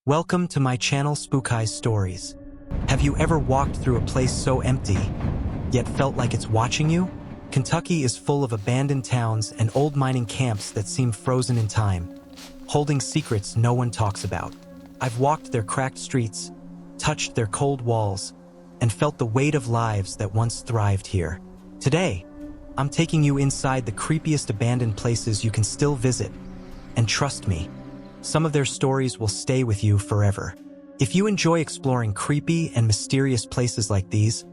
Welcome to my channel Spook Eyes Stories. Have you ever walked through a place so empty, yet felt like it's watching you? Kentucky is full of abandoned towns and old mining camps that seem frozen in time, holding secrets no one talks about. I've walked their cracked streets, touched their cold walls, and felt the weight of lives that once thrived here. Today, I'm taking you inside the creepiest abandoned places you can still visit, and trust me, some of their stories will stay with you forever. If you enjoy exploring creepy and mysterious places like these,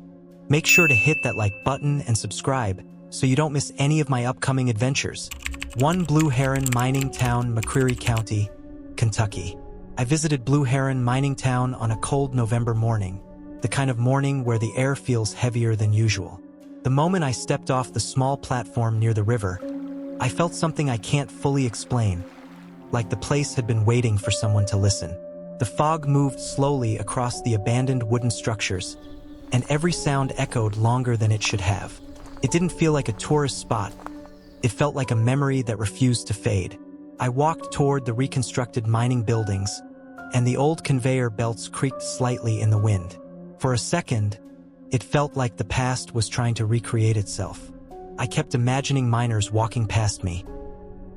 make sure to hit that like button and subscribe so you don't miss any of my upcoming adventures. One Blue Heron Mining Town, McCreary County, Kentucky. I visited Blue Heron Mining Town on a cold November morning, the kind of morning where the air feels heavier than usual. The moment I stepped off the small platform near the river, I felt something I can't fully explain, like the place had been waiting for someone to listen. The fog moved slowly across the abandoned wooden structures, and every sound echoed longer than it should have. It didn't feel like a tourist spot. It felt like a memory that refused to fade. I walked toward the reconstructed mining buildings, and the old conveyor belts creaked slightly in the wind. For a second, it felt like the past was trying to recreate itself. I kept imagining miners walking past me.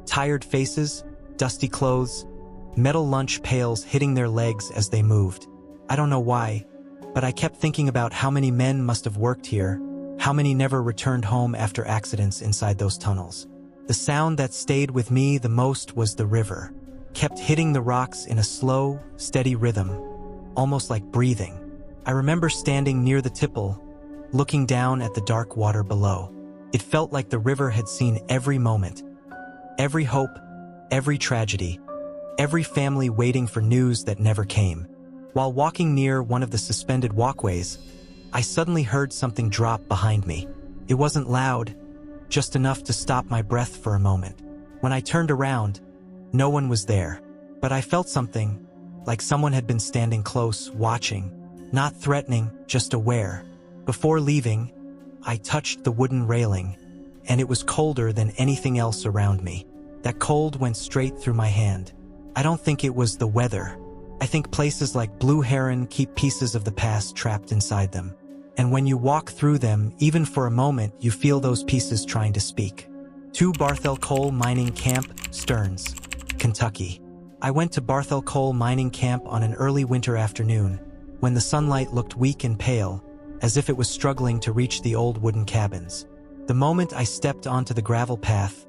Tired faces, dusty clothes, metal lunch pails hitting their legs as they moved. I don't know why, but I kept thinking about how many men must have worked here, how many never returned home after accidents inside those tunnels. The sound that stayed with me the most was the river, kept hitting the rocks in a slow, steady rhythm, almost like breathing. I remember standing near the tipple, looking down at the dark water below. It felt like the river had seen every moment, every hope, every tragedy, every family waiting for news that never came. While walking near one of the suspended walkways, I suddenly heard something drop behind me. It wasn't loud, just enough to stop my breath for a moment. When I turned around, no one was there, but I felt something, like someone had been standing close, watching, not threatening, just aware. Before leaving, I touched the wooden railing, and it was colder than anything else around me. That cold went straight through my hand. I don't think it was the weather. I think places like Blue Heron keep pieces of the past trapped inside them. And when you walk through them, even for a moment, you feel those pieces trying to speak. 2 Barthel Coal Mining Camp, Stearns, Kentucky. I went to Barthel Coal Mining Camp on an early winter afternoon, when the sunlight looked weak and pale, as if it was struggling to reach the old wooden cabins. The moment I stepped onto the gravel path,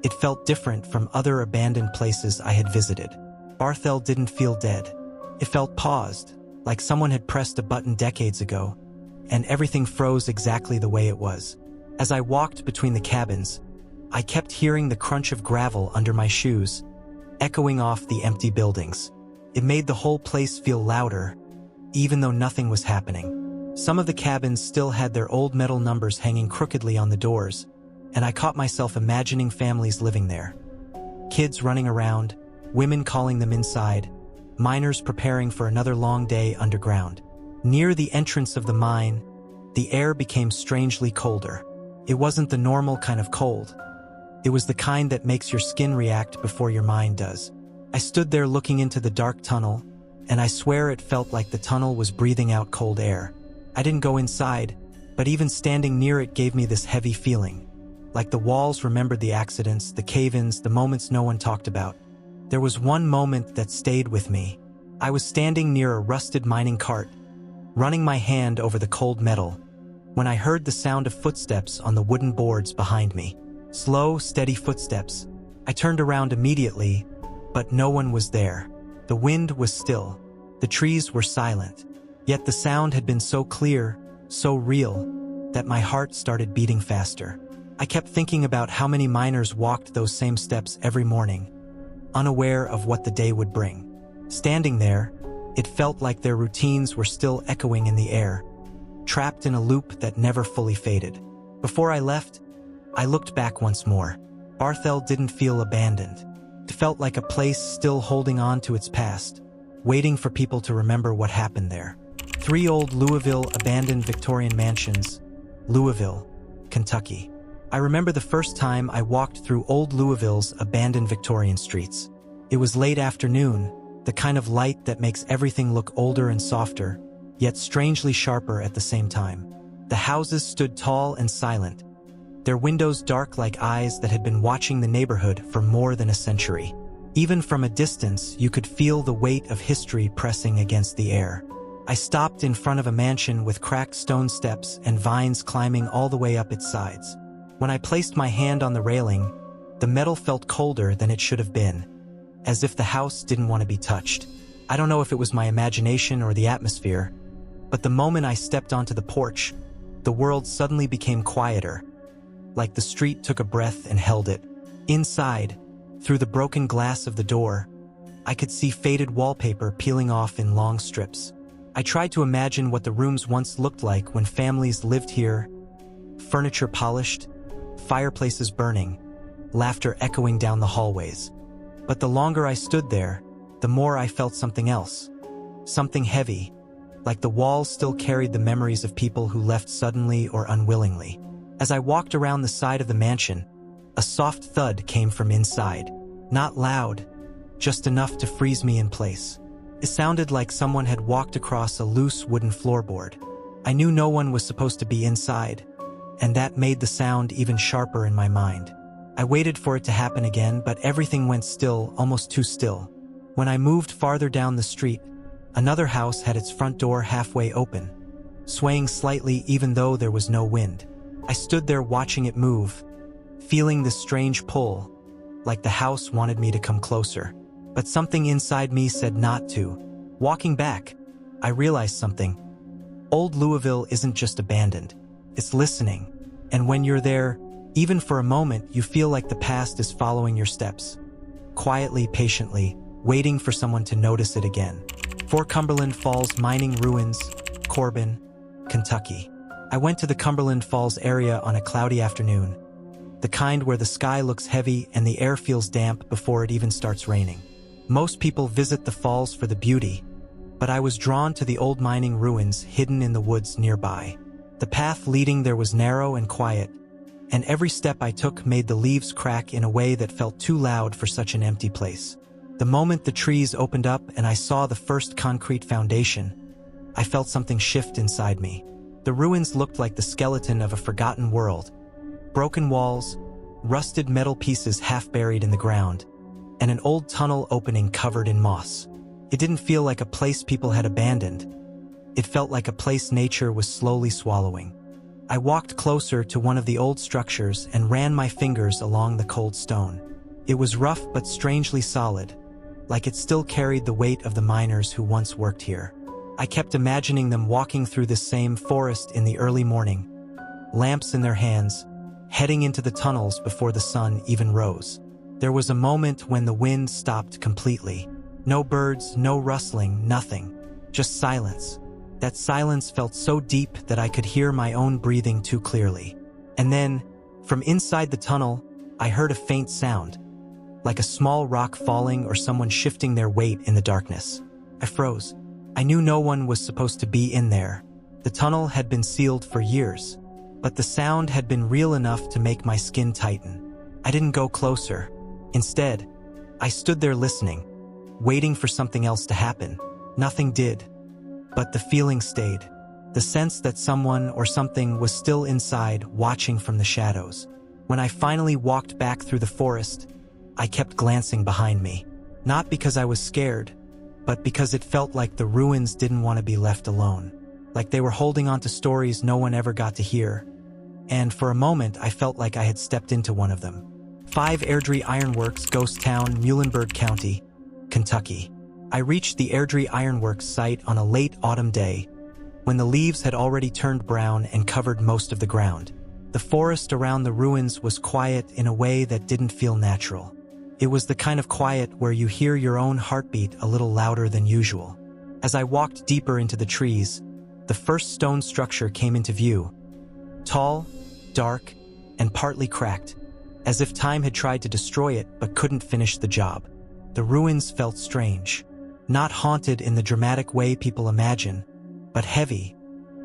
it felt different from other abandoned places I had visited. Barthel didn't feel dead. It felt paused, like someone had pressed a button decades ago, and everything froze exactly the way it was. As I walked between the cabins, I kept hearing the crunch of gravel under my shoes, echoing off the empty buildings. It made the whole place feel louder, even though nothing was happening. Some of the cabins still had their old metal numbers hanging crookedly on the doors, and I caught myself imagining families living there. Kids running around, women calling them inside, miners preparing for another long day underground. Near the entrance of the mine, the air became strangely colder. It wasn't the normal kind of cold. It was the kind that makes your skin react before your mind does. I stood there looking into the dark tunnel, and I swear it felt like the tunnel was breathing out cold air. I didn't go inside, but even standing near it gave me this heavy feeling. Like the walls remembered the accidents, the cave-ins, the moments no one talked about. There was one moment that stayed with me. I was standing near a rusted mining cart, running my hand over the cold metal, when I heard the sound of footsteps on the wooden boards behind me. Slow, steady footsteps. I turned around immediately, but no one was there. The wind was still. The trees were silent. Yet the sound had been so clear, so real, that my heart started beating faster. I kept thinking about how many miners walked those same steps every morning, unaware of what the day would bring. Standing there, it felt like their routines were still echoing in the air, trapped in a loop that never fully faded. Before I left, I looked back once more. Barthel didn't feel abandoned. It felt like a place still holding on to its past, waiting for people to remember what happened there. 3 old Louisville abandoned Victorian mansions, Louisville, Kentucky. I remember the first time I walked through old Louisville's abandoned Victorian streets. It was late afternoon, the kind of light that makes everything look older and softer, yet strangely sharper at the same time. The houses stood tall and silent, their windows dark like eyes that had been watching the neighborhood for more than a century. Even from a distance, you could feel the weight of history pressing against the air. I stopped in front of a mansion with cracked stone steps and vines climbing all the way up its sides. When I placed my hand on the railing, the metal felt colder than it should have been, as if the house didn't want to be touched. I don't know if it was my imagination or the atmosphere, but the moment I stepped onto the porch, the world suddenly became quieter, like the street took a breath and held it. Inside, through the broken glass of the door, I could see faded wallpaper peeling off in long strips. I tried to imagine what the rooms once looked like when families lived here, furniture polished, fireplaces burning, laughter echoing down the hallways. But the longer I stood there, the more I felt something else. Something heavy, like the walls still carried the memories of people who left suddenly or unwillingly. As I walked around the side of the mansion, a soft thud came from inside. Not loud, just enough to freeze me in place. It sounded like someone had walked across a loose wooden floorboard. I knew no one was supposed to be inside, and that made the sound even sharper in my mind. I waited for it to happen again, but everything went still, almost too still. When I moved farther down the street, another house had its front door halfway open, swaying slightly even though there was no wind. I stood there watching it move, feeling this strange pull, like the house wanted me to come closer. But something inside me said not to. Walking back, I realized something. Old Louisville isn't just abandoned, it's listening. And when you're there, even for a moment, you feel like the past is following your steps. Quietly, patiently, waiting for someone to notice it again. Fort Cumberland Falls Mining Ruins, Corbin, Kentucky. I went to the Cumberland Falls area on a cloudy afternoon, the kind where the sky looks heavy and the air feels damp before it even starts raining. Most people visit the falls for the beauty, but I was drawn to the old mining ruins hidden in the woods nearby. The path leading there was narrow and quiet, and every step I took made the leaves crack in a way that felt too loud for such an empty place. The moment the trees opened up and I saw the first concrete foundation, I felt something shift inside me. The ruins looked like the skeleton of a forgotten world. Broken walls, rusted metal pieces half buried in the ground, and an old tunnel opening covered in moss. It didn't feel like a place people had abandoned. It felt like a place nature was slowly swallowing. I walked closer to one of the old structures and ran my fingers along the cold stone. It was rough but strangely solid, like it still carried the weight of the miners who once worked here. I kept imagining them walking through this same forest in the early morning, lamps in their hands, heading into the tunnels before the sun even rose. There was a moment when the wind stopped completely. No birds, no rustling, nothing. Just silence. That silence felt so deep that I could hear my own breathing too clearly. And then, from inside the tunnel, I heard a faint sound, like a small rock falling or someone shifting their weight in the darkness. I froze. I knew no one was supposed to be in there. The tunnel had been sealed for years, but the sound had been real enough to make my skin tighten. I didn't go closer. Instead, I stood there listening, waiting for something else to happen. Nothing did. But the feeling stayed. The sense that someone or something was still inside, watching from the shadows. When I finally walked back through the forest, I kept glancing behind me. Not because I was scared, but because it felt like the ruins didn't want to be left alone. Like they were holding on to stories no one ever got to hear. And for a moment, I felt like I had stepped into one of them. 5 Airdrie Ironworks, Ghost Town, Muhlenberg County, Kentucky. I reached the Airdrie Ironworks site on a late autumn day, when the leaves had already turned brown and covered most of the ground. The forest around the ruins was quiet in a way that didn't feel natural. It was the kind of quiet where you hear your own heartbeat a little louder than usual. As I walked deeper into the trees, the first stone structure came into view. Tall, dark, and partly cracked, as if time had tried to destroy it but couldn't finish the job. The ruins felt strange. Not haunted in the dramatic way people imagine, but heavy,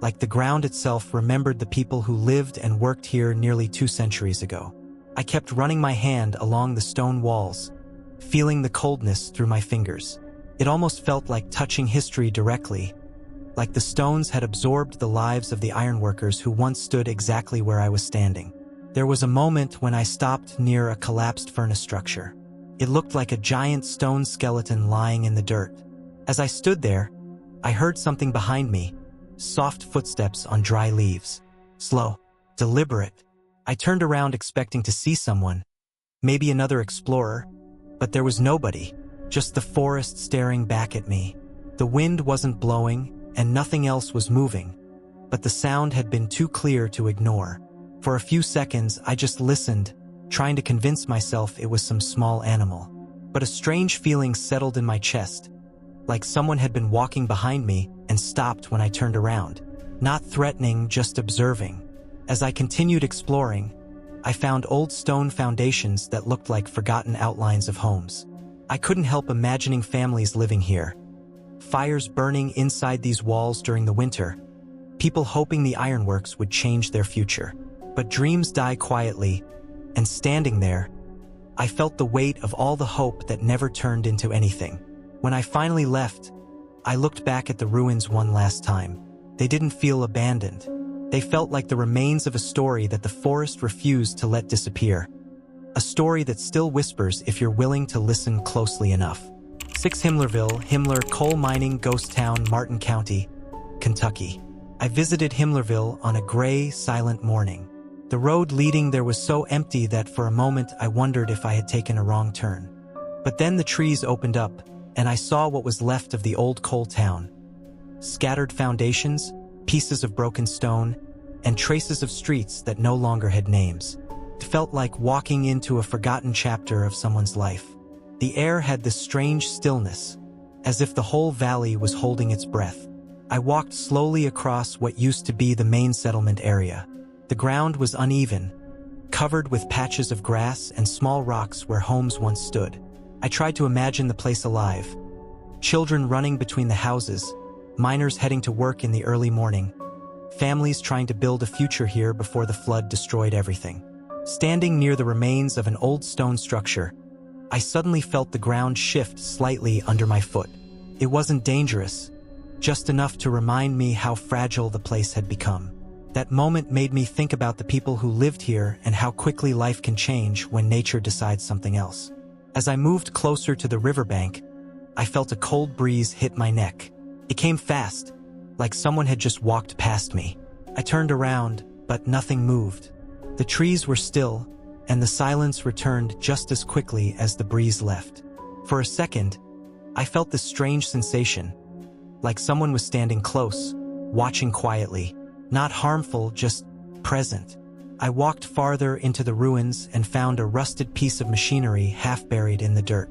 like the ground itself remembered the people who lived and worked here nearly 2 centuries ago. I kept running my hand along the stone walls, feeling the coldness through my fingers. It almost felt like touching history directly, like the stones had absorbed the lives of the ironworkers who once stood exactly where I was standing. There was a moment when I stopped near a collapsed furnace structure. It looked like a giant stone skeleton lying in the dirt. As I stood there, I heard something behind me, soft footsteps on dry leaves. Slow, deliberate. I turned around expecting to see someone, maybe another explorer, but there was nobody, just the forest staring back at me. The wind wasn't blowing, and nothing else was moving, but the sound had been too clear to ignore. For a few seconds, I just listened, trying to convince myself it was some small animal. But a strange feeling settled in my chest, like someone had been walking behind me and stopped when I turned around. Not threatening, just observing. As I continued exploring, I found old stone foundations that looked like forgotten outlines of homes. I couldn't help imagining families living here. Fires burning inside these walls during the winter, people hoping the ironworks would change their future. But dreams die quietly, and standing there, I felt the weight of all the hope that never turned into anything. When I finally left, I looked back at the ruins one last time. They didn't feel abandoned. They felt like the remains of a story that the forest refused to let disappear. A story that still whispers if you're willing to listen closely enough. 6 Himmlerville, Himmler Coal Mining Ghost Town, Martin County, Kentucky. I visited Himmlerville on a gray, silent morning. The road leading there was so empty that for a moment I wondered if I had taken a wrong turn. But then the trees opened up, and I saw what was left of the old coal town. Scattered foundations, pieces of broken stone, and traces of streets that no longer had names. It felt like walking into a forgotten chapter of someone's life. The air had this strange stillness, as if the whole valley was holding its breath. I walked slowly across what used to be the main settlement area. The ground was uneven, covered with patches of grass and small rocks where homes once stood. I tried to imagine the place alive. Children running between the houses, miners heading to work in the early morning, families trying to build a future here before the flood destroyed everything. Standing near the remains of an old stone structure, I suddenly felt the ground shift slightly under my foot. It wasn't dangerous, just enough to remind me how fragile the place had become. That moment made me think about the people who lived here and how quickly life can change when nature decides something else. As I moved closer to the riverbank, I felt a cold breeze hit my neck. It came fast, like someone had just walked past me. I turned around, but nothing moved. The trees were still, and the silence returned just as quickly as the breeze left. For a second, I felt this strange sensation, like someone was standing close, watching quietly. Not harmful, just present. I walked farther into the ruins and found a rusted piece of machinery half buried in the dirt.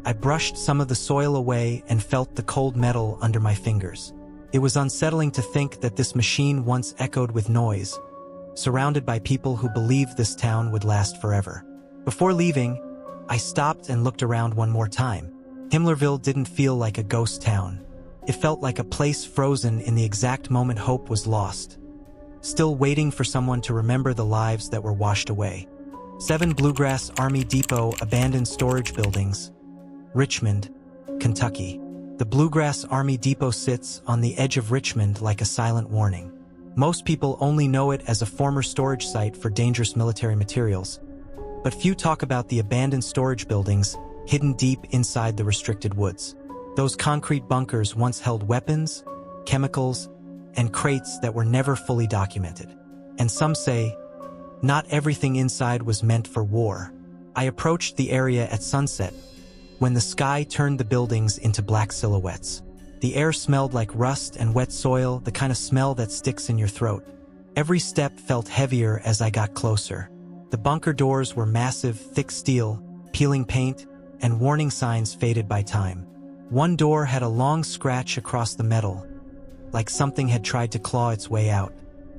I brushed some of the soil away and felt the cold metal under my fingers. It was unsettling to think that this machine once echoed with noise, surrounded by people who believed this town would last forever. Before leaving, I stopped and looked around one more time. Himmlerville didn't feel like a ghost town. It felt like a place frozen in the exact moment hope was lost, still waiting for someone to remember the lives that were washed away. 7 Bluegrass Army Depot Abandoned Storage Buildings, Richmond, Kentucky. The Bluegrass Army Depot sits on the edge of Richmond like a silent warning. Most people only know it as a former storage site for dangerous military materials, but few talk about the abandoned storage buildings hidden deep inside the restricted woods. Those concrete bunkers once held weapons, chemicals, and crates that were never fully documented. And some say, not everything inside was meant for war. I approached the area at sunset, when the sky turned the buildings into black silhouettes. The air smelled like rust and wet soil, the kind of smell that sticks in your throat. Every step felt heavier as I got closer. The bunker doors were massive, thick steel, peeling paint, and warning signs faded by time. One door had a long scratch across the metal, like something had tried to claw its way out.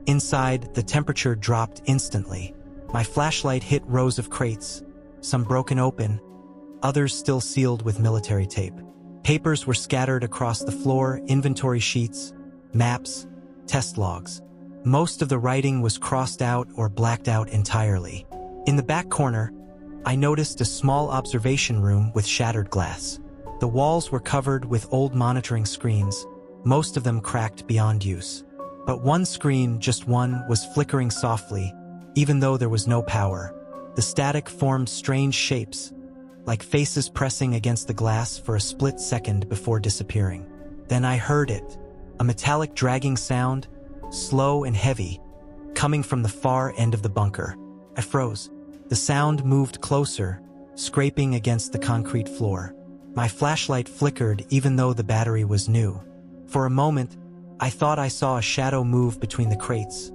Inside, the temperature dropped instantly. My flashlight hit rows of crates, some broken open, others still sealed with military tape. Papers were scattered across the floor, inventory sheets, maps, test logs. Most of the writing was crossed out or blacked out entirely. In the back corner, I noticed a small observation room with shattered glass. The walls were covered with old monitoring screens, most of them cracked beyond use. But one screen, just one, was flickering softly, even though there was no power. The static formed strange shapes, like faces pressing against the glass for a split second before disappearing. Then I heard it, a metallic dragging sound, slow and heavy, coming from the far end of the bunker. I froze. The sound moved closer, scraping against the concrete floor. My flashlight flickered even though the battery was new. For a moment, I thought I saw a shadow move between the crates.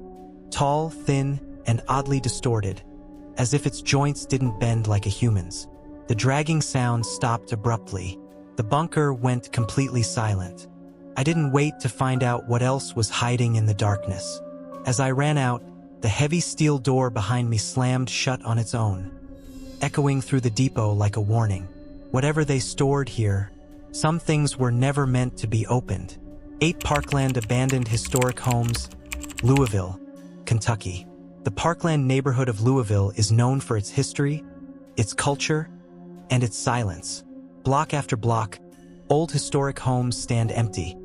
Tall, thin, and oddly distorted, as if its joints didn't bend like a human's. The dragging sound stopped abruptly. The bunker went completely silent. I didn't wait to find out what else was hiding in the darkness. As I ran out, the heavy steel door behind me slammed shut on its own, echoing through the depot like a warning. Whatever they stored here, some things were never meant to be opened. 8 Parkland Abandoned Historic Homes, Louisville, Kentucky. The Parkland neighborhood of Louisville is known for its history, its culture, and its silence. Block after block, old historic homes stand empty,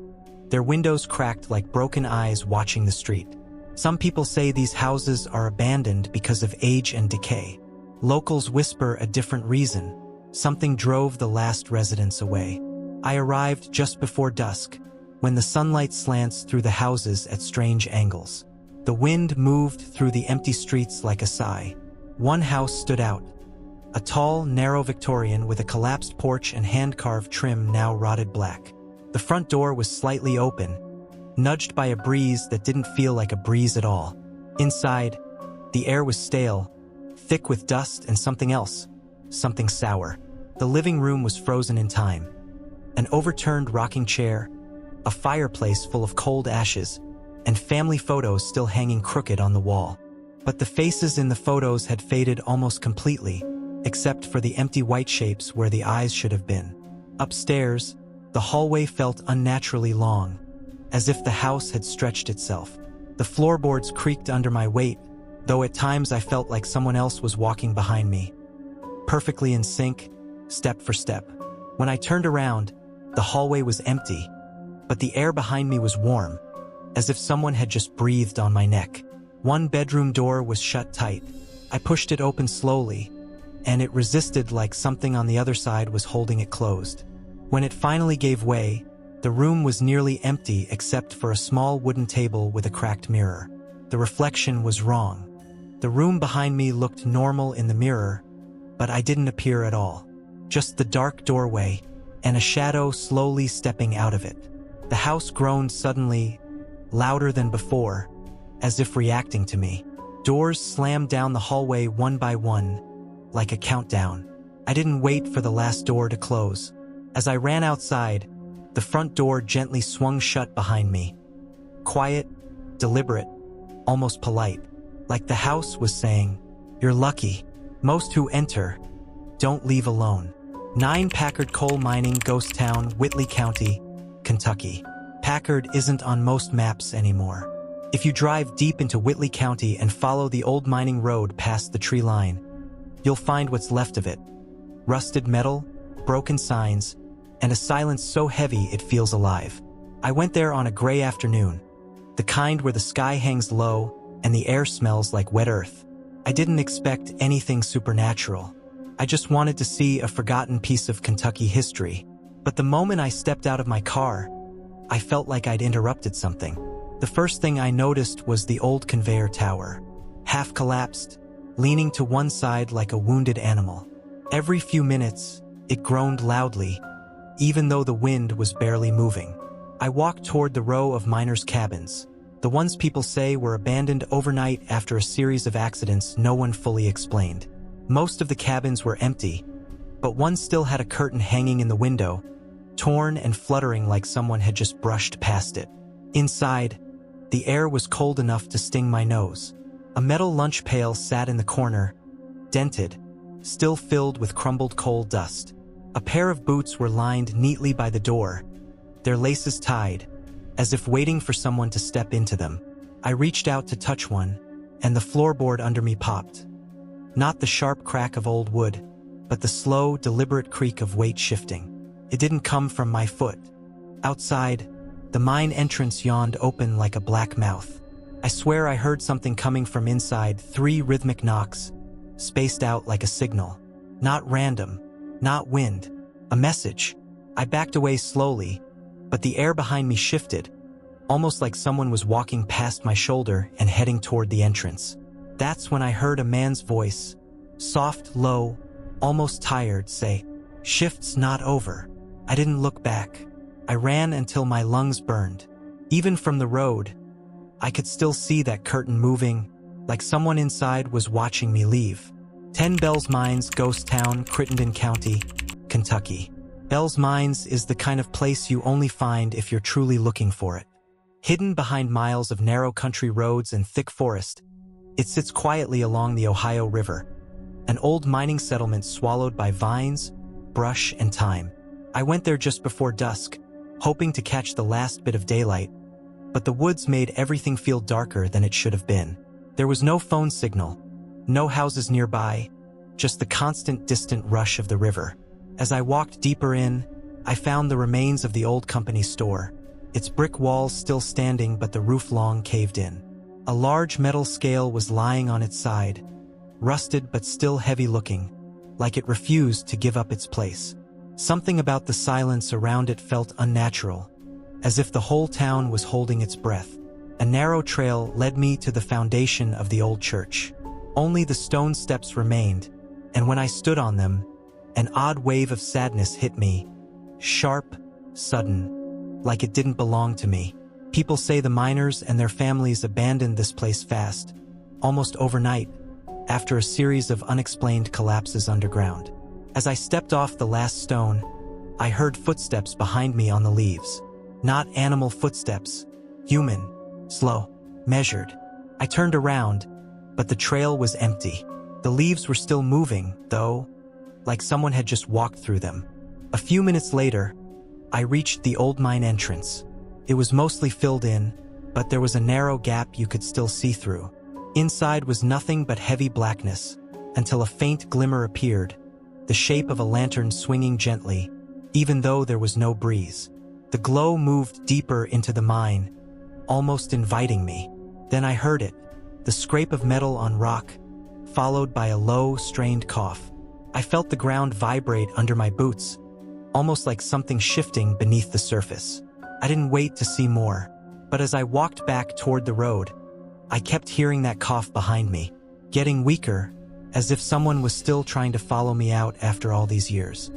their windows cracked like broken eyes watching the street. Some people say these houses are abandoned because of age and decay. Locals whisper a different reason. Something drove the last residents away. I arrived just before dusk, when the sunlight slants through the houses at strange angles. The wind moved through the empty streets like a sigh. One house stood out. A tall, narrow Victorian with a collapsed porch and hand-carved trim now rotted black. The front door was slightly open, nudged by a breeze that didn't feel like a breeze at all. Inside, the air was stale, thick with dust and something else, something sour. The living room was frozen in time. An overturned rocking chair, a fireplace full of cold ashes, and family photos still hanging crooked on the wall. But the faces in the photos had faded almost completely, except for the empty white shapes where the eyes should have been. Upstairs, the hallway felt unnaturally long, as if the house had stretched itself. The floorboards creaked under my weight, though at times I felt like someone else was walking behind me, perfectly in sync, step for step. When I turned around, the hallway was empty, but the air behind me was warm, as if someone had just breathed on my neck. One bedroom door was shut tight. I pushed it open slowly, and it resisted like something on the other side was holding it closed. When it finally gave way, the room was nearly empty except for a small wooden table with a cracked mirror. The reflection was wrong. The room behind me looked normal in the mirror, but I didn't appear at all. Just the dark doorway, and a shadow slowly stepping out of it. The house groaned suddenly, louder than before, as if reacting to me. Doors slammed down the hallway one by one, like a countdown. I didn't wait for the last door to close. As I ran outside, the front door gently swung shut behind me. Quiet, deliberate, almost polite, like the house was saying, "You're lucky. Most who enter don't leave alone." 9 Packard Coal Mining Ghost Town, Whitley County, Kentucky. Packard isn't on most maps anymore. If you drive deep into Whitley County and follow the old mining road past the tree line, you'll find what's left of it. Rusted metal, broken signs, and a silence so heavy it feels alive. I went there on a gray afternoon, the kind where the sky hangs low and the air smells like wet earth. I didn't expect anything supernatural. I just wanted to see a forgotten piece of Kentucky history. But the moment I stepped out of my car, I felt like I'd interrupted something. The first thing I noticed was the old conveyor tower, half collapsed, leaning to one side like a wounded animal. Every few minutes, it groaned loudly, even though the wind was barely moving. I walked toward the row of miners' cabins, the ones people say were abandoned overnight after a series of accidents no one fully explained. Most of the cabins were empty, but one still had a curtain hanging in the window, torn and fluttering like someone had just brushed past it. Inside, the air was cold enough to sting my nose. A metal lunch pail sat in the corner, dented, still filled with crumbled coal dust. A pair of boots were lined neatly by the door, their laces tied, as if waiting for someone to step into them. I reached out to touch one, and the floorboard under me popped. Not the sharp crack of old wood, but the slow, deliberate creak of weight shifting. It didn't come from my foot. Outside, the mine entrance yawned open like a black mouth. I swear I heard something coming from inside, 3 rhythmic knocks, spaced out like a signal. Not random, not wind, a message. I backed away slowly, but the air behind me shifted, almost like someone was walking past my shoulder and heading toward the entrance. That's when I heard a man's voice, soft, low, almost tired, say, "Shift's not over." I didn't look back. I ran until my lungs burned. Even from the road, I could still see that curtain moving, like someone inside was watching me leave. 10 Bells Mines, Ghost Town, Crittenden County, Kentucky. Bells Mines is the kind of place you only find if you're truly looking for it. Hidden behind miles of narrow country roads and thick forest, it sits quietly along the Ohio River, an old mining settlement swallowed by vines, brush, and time. I went there just before dusk, hoping to catch the last bit of daylight, but the woods made everything feel darker than it should have been. There was no phone signal, no houses nearby, just the constant distant rush of the river. As I walked deeper in, I found the remains of the old company store, its brick walls still standing but the roof long caved in. A large metal scale was lying on its side, rusted but still heavy-looking, like it refused to give up its place. Something about the silence around it felt unnatural, as if the whole town was holding its breath. A narrow trail led me to the foundation of the old church. Only the stone steps remained, and when I stood on them, an odd wave of sadness hit me, sharp, sudden, like it didn't belong to me. People say the miners and their families abandoned this place fast, almost overnight, after a series of unexplained collapses underground. As I stepped off the last stone, I heard footsteps behind me on the leaves. Not animal footsteps, human, slow, measured. I turned around, but the trail was empty. The leaves were still moving, though, like someone had just walked through them. A few minutes later, I reached the old mine entrance. It was mostly filled in, but there was a narrow gap you could still see through. Inside was nothing but heavy blackness, until a faint glimmer appeared, the shape of a lantern swinging gently, even though there was no breeze. The glow moved deeper into the mine, almost inviting me. Then I heard it, the scrape of metal on rock, followed by a low, strained cough. I felt the ground vibrate under my boots, almost like something shifting beneath the surface. I didn't wait to see more, but as I walked back toward the road, I kept hearing that cough behind me, getting weaker, as if someone was still trying to follow me out after all these years.